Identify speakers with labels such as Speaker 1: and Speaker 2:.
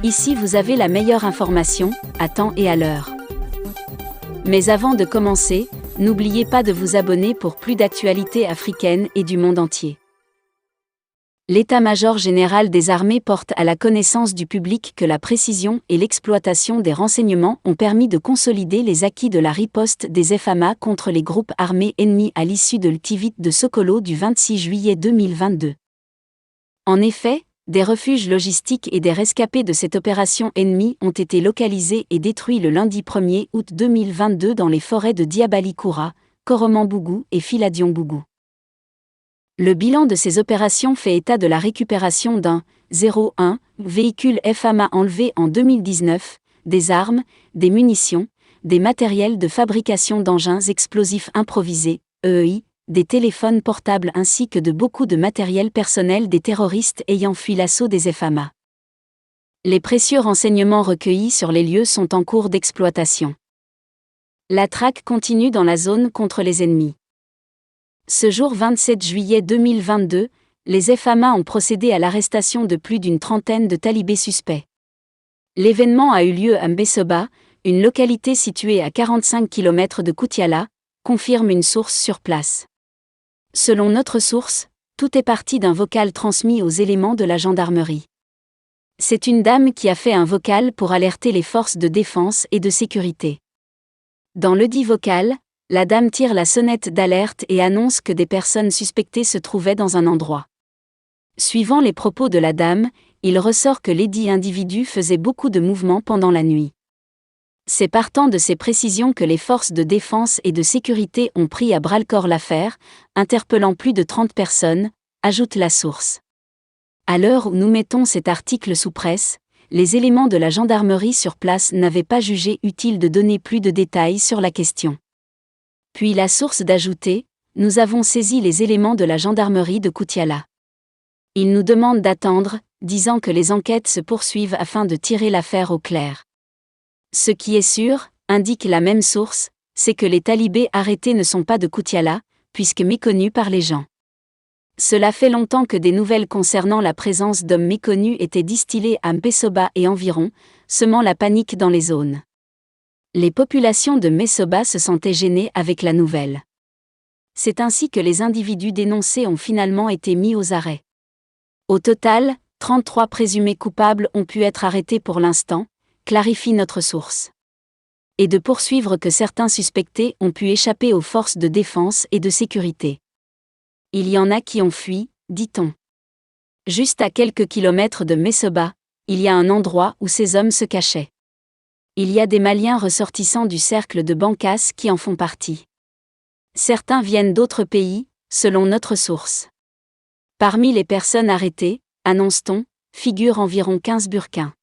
Speaker 1: Ici vous avez la meilleure information, à temps et à l'heure. Mais avant de commencer, n'oubliez pas de vous abonner pour plus d'actualités africaines et du monde entier. L'état-major général des armées porte à la connaissance du public que la précision et l'exploitation des renseignements ont permis de consolider les acquis de la riposte des FAMA contre les groupes armés ennemis à l'issue de l'Tivit de Sokolo du 26 juillet 2022. En effet, des refuges logistiques et des rescapés de cette opération ennemie ont été localisés et détruits le lundi 1er août 2022 dans les forêts de Diabalikoura, Koromanbougou et Filadion-Bougou. Le bilan de ces opérations fait état de la récupération d'un 01 véhicule FAMA enlevé en 2019, des armes, des munitions, des matériels de fabrication d'engins explosifs improvisés, EEI, des téléphones portables ainsi que de beaucoup de matériel personnel des terroristes ayant fui l'assaut des FAMA. Les précieux renseignements recueillis sur les lieux sont en cours d'exploitation. La traque continue dans la zone contre les ennemis. Ce jour 27 juillet 2022, les FAMA ont procédé à l'arrestation de plus d'une trentaine de talibés suspects. L'événement a eu lieu à Mbesoba, une localité située à 45 km de Koutiala, confirme une source sur place. Selon notre source, tout est parti d'un vocal transmis aux éléments de la gendarmerie. C'est une dame qui a fait un vocal pour alerter les forces de défense et de sécurité. Dans le dit vocal, la dame tire la sonnette d'alerte et annonce que des personnes suspectées se trouvaient dans un endroit. Suivant les propos de la dame, il ressort que lesdits individus faisaient beaucoup de mouvements pendant la nuit. C'est partant de ces précisions que les forces de défense et de sécurité ont pris à bras-le-corps l'affaire, interpellant plus de 30 personnes, ajoute la source. À l'heure où nous mettons cet article sous presse, les éléments de la gendarmerie sur place n'avaient pas jugé utile de donner plus de détails sur la question. Puis la source d'ajouter, nous avons saisi les éléments de la gendarmerie de Koutiala. Ils nous demandent d'attendre, disant que les enquêtes se poursuivent afin de tirer l'affaire au clair. Ce qui est sûr, indique la même source, c'est que les talibés arrêtés ne sont pas de Koutiala, puisque méconnus par les gens. Cela fait longtemps que des nouvelles concernant la présence d'hommes méconnus étaient distillées à Mbesoba et environ, semant la panique dans les zones. Les populations de Mbesoba se sentaient gênées avec la nouvelle. C'est ainsi que les individus dénoncés ont finalement été mis aux arrêts. Au total, 33 présumés coupables ont pu être arrêtés pour l'instant, clarifie notre source. Et de poursuivre que certains suspectés ont pu échapper aux forces de défense et de sécurité. Il y en a qui ont fui, dit-on. Juste à quelques kilomètres de Mbesoba, il y a un endroit où ces hommes se cachaient. Il y a des Maliens ressortissants du cercle de Bankas qui en font partie. Certains viennent d'autres pays, selon notre source. Parmi les personnes arrêtées, annonce-t-on, figurent environ 15 Burkins.